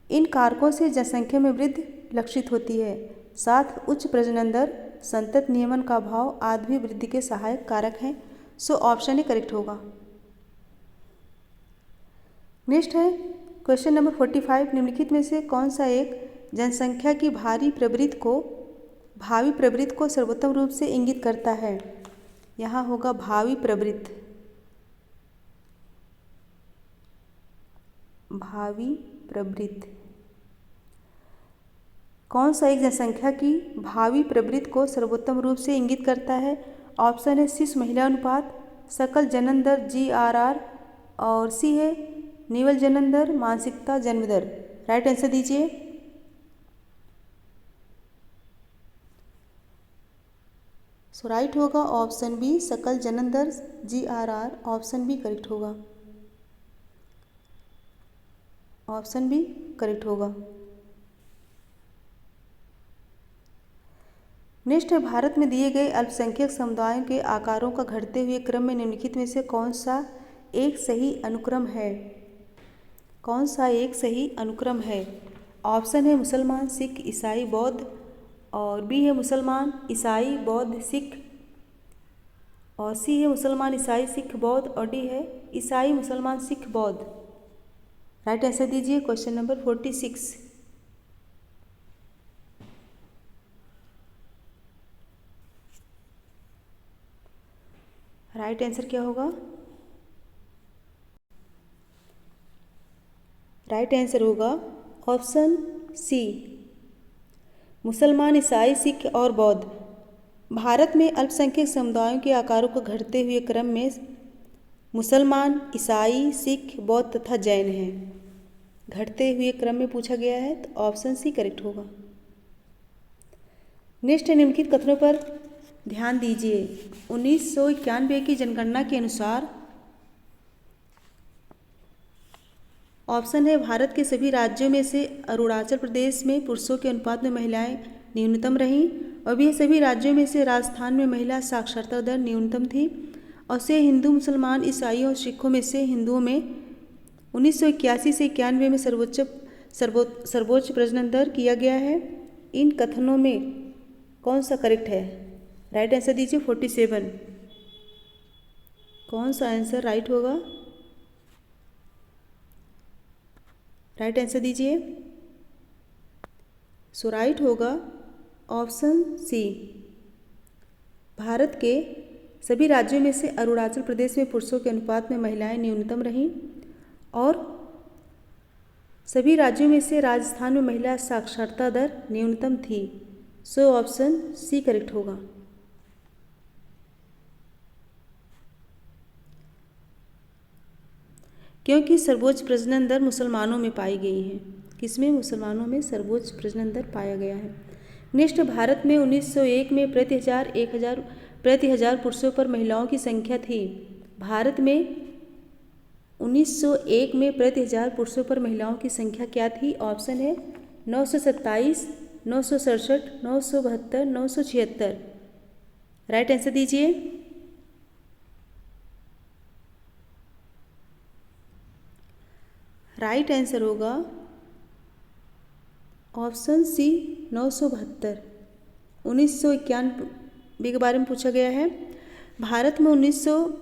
इन कारकों से जनसंख्या में वृद्धि लक्षित होती है। साथ उच्च प्रजनन दर, संतत नियमन का अभाव आदि भी वृद्धि के सहायक कारक हैं। सो ऑप्शन ए करेक्ट होगा। नेक्स्ट है क्वेश्चन नंबर 45। निम्नलिखित में से कौन सा एक जनसंख्या की भावी प्रवृत्ति को सर्वोत्तम रूप से इंगित करता है? यहाँ होगा भावी प्रवृत्ति। भावी प्रवृत्ति कौन सा एक जनसंख्या की भावी प्रवृत्ति को सर्वोत्तम रूप से इंगित करता है? ऑप्शन है शिशु महिला अनुपात, सकल जनन दर GRR, और सी है निवल जनन दर, मानसिकता जन्म दर। राइट आंसर दीजिए। सो राइट होगा ऑप्शन बी सकल जनन दर GRR। ऑप्शन बी करेक्ट होगा। ऑप्शन बी करेक्ट होगा। नेक्स्ट है भारत में दिए गए अल्पसंख्यक समुदायों के आकारों का घटते हुए क्रम में निम्नलिखित में से कौन सा एक सही अनुक्रम है? कौन सा एक सही अनुक्रम है? ऑप्शन है मुसलमान, सिख, ईसाई, बौद्ध, और बी है मुसलमान, ईसाई, बौद्ध, सिख, और सी है मुसलमान, ईसाई, सिख, बौद्ध, और डी है ईसाई, मुसलमान, सिख, बौद्ध। राइट आंसर दीजिए क्वेश्चन नंबर 46। राइट आंसर क्या होगा? राइट आंसर होगा ऑप्शन सी मुसलमान, ईसाई, सिख और बौद्ध। भारत में अल्पसंख्यक समुदायों के आकारों को घटते हुए क्रम में मुसलमान, ईसाई, सिख, बौद्ध तथा जैन हैं। घटते हुए क्रम में पूछा गया है तो ऑप्शन सी करेक्ट होगा। नेक्स्ट निम्नलिखित कथनों पर ध्यान दीजिए। 1991 की जनगणना के अनुसार ऑप्शन है भारत के सभी राज्यों में से अरुणाचल प्रदेश में पुरुषों के अनुपात में महिलाएं न्यूनतम रहीं, और भी सभी राज्यों में से राजस्थान में महिला साक्षरता दर न्यूनतम थी, और से हिंदू, मुसलमान, ईसाइयों और सिखों में से हिंदुओं में 1981 से 91 में सर्वोच्च प्रजनन दर किया गया है। इन कथनों में कौन सा करेक्ट है? राइट आंसर दीजिए 47। कौन सा आंसर राइट होगा? राइट आंसर दीजिए। सो राइट होगा ऑप्शन सी। भारत के सभी राज्यों में से अरुणाचल प्रदेश में पुरुषों के अनुपात में महिलाएं न्यूनतम रहीं, और सभी राज्यों में से राजस्थान में महिला साक्षरता दर न्यूनतम थी। सो ऑप्शन सी करेक्ट होगा। क्योंकि सर्वोच्च प्रजनन दर मुसलमानों में पाई गई है। किसमें? मुसलमानों में सर्वोच्च प्रजनन दर पाया गया है। नेक्स्ट, भारत में 1901 में प्रति हजार पुरुषों पर महिलाओं की संख्या थी। भारत में 1901 में प्रति हजार पुरुषों पर महिलाओं की संख्या क्या थी? ऑप्शन है 927, 967, 972, 976। राइट आंसर दीजिए। राइट आंसर होगा ऑप्शन सी 972। 1991 के बारे में पूछा गया है। भारत में 1901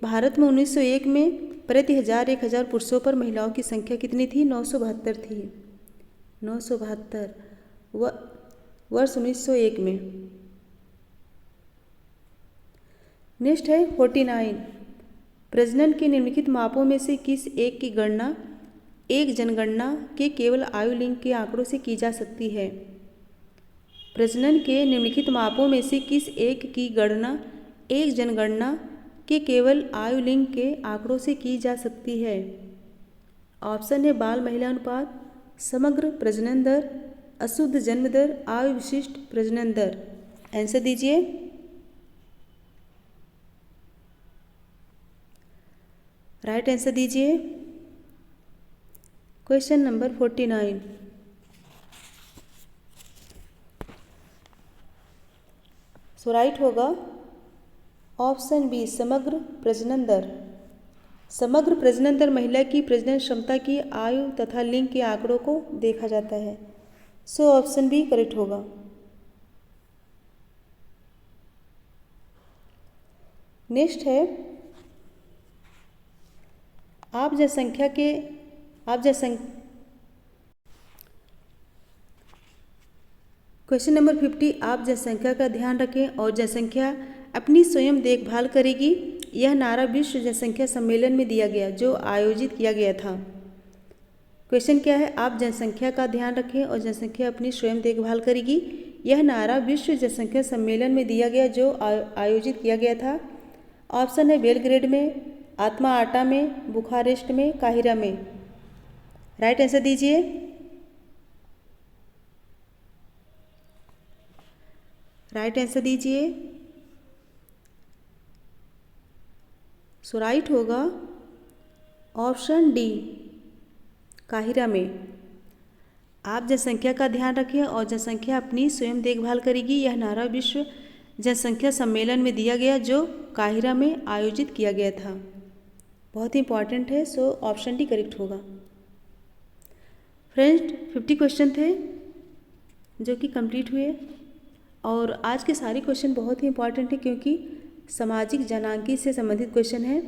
भारत में 1901 में प्रति एक हजार पुरुषों पर महिलाओं की संख्या कितनी थी? 972 थी। 972 वर्ष 1901 में। नेक्स्ट है 49। प्रजनन के निम्नलिखित मापों में से किस एक की गणना एक जनगणना के केवल आयु लिंग के आंकड़ों से की जा सकती है? प्रजनन के निम्नलिखित मापों में से किस एक की गणना एक जनगणना के केवल आयु लिंग के आंकड़ों से की जा सकती है? ऑप्शन है बाल महिला अनुपात, समग्र प्रजनन दर, अशुद्ध जन्म दर, आयु विशिष्ट प्रजनन दर। आंसर दीजिए। राइट आंसर दीजिए। Question number 49। सो राइट होगा ऑप्शन बी समग्र प्रजनन दर। समग्र प्रजनन दर महिला की प्रजनन क्षमता की आयु तथा लिंग के आंकड़ों को देखा जाता है। सो ऑप्शन बी करेक्ट होगा। नेक्स्ट है क्वेश्चन नंबर 50। आप जनसंख्या का ध्यान रखें और जनसंख्या अपनी स्वयं देखभाल करेगी, यह नारा विश्व जनसंख्या सम्मेलन में दिया गया जो आयोजित किया गया था। क्वेश्चन क्या है? आप जनसंख्या का ध्यान रखें और जनसंख्या अपनी स्वयं देखभाल करेगी, यह नारा विश्व जनसंख्या सम्मेलन में दिया गया जो आयोजित किया गया था। ऑप्शन है बेलग्रेड में, आत्मा आटा में, बुखारेस्ट में, काहिरा में। राइट आंसर दीजिए। राइट आंसर दीजिए। सो राइट होगा ऑप्शन डी काहिरा में। आप जनसंख्या का ध्यान रखें और जनसंख्या अपनी स्वयं देखभाल करेगी, यह नारा विश्व जनसंख्या सम्मेलन में दिया गया जो काहिरा में आयोजित किया गया था। बहुत ही इंपॉर्टेंट है। सो ऑप्शन डी करेक्ट होगा। फ्रेंड्स 50 क्वेश्चन थे जो कि कंप्लीट हुए और आज के सारे क्वेश्चन बहुत ही इंपॉर्टेंट है क्योंकि सामाजिक जनांकी से संबंधित क्वेश्चन है।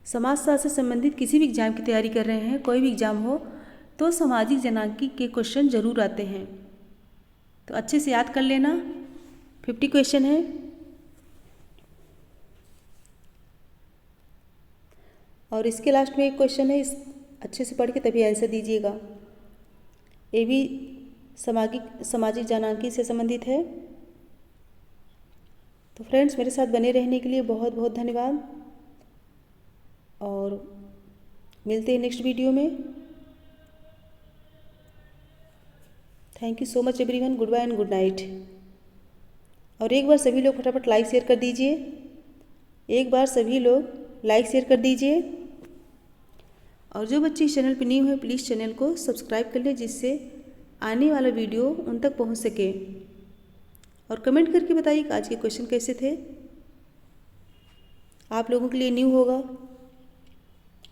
समाजशास्त्र से संबंधित किसी भी एग्जाम की तैयारी कर रहे हैं, कोई भी एग्जाम हो तो सामाजिक जनांकी के क्वेश्चन जरूर आते हैं, तो अच्छे से याद कर लेना। 50 क्वेश्चन है और इसके लास्ट में एक क्वेश्चन है, इस अच्छे से पढ़ के तभी आंसर दीजिएगा। ये भी सामाजिक जनांकी से संबंधित है। तो फ्रेंड्स मेरे साथ बने रहने के लिए बहुत बहुत धन्यवाद और मिलते हैं नेक्स्ट वीडियो में। Thank you so much everyone. Good bye and good night. और एक बार सभी लोग फटाफट लाइक शेयर कर दीजिए। एक बार सभी लोग लाइक शेयर कर दीजिए और जो बच्चे इस चैनल पर न्यू हैं प्लीज़ चैनल को सब्सक्राइब कर लें जिससे आने वाला वीडियो उन तक पहुंच सके। और कमेंट करके बताइए कि आज के क्वेश्चन कैसे थे। आप लोगों के लिए न्यू होगा,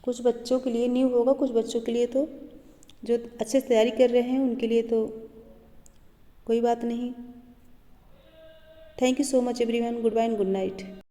कुछ बच्चों के लिए न्यू होगा, कुछ बच्चों के लिए तो जो अच्छे से तैयारी कर रहे हैं उनके लिए तो कोई बात नहीं। Thank you so much everyone. Good bye and good night.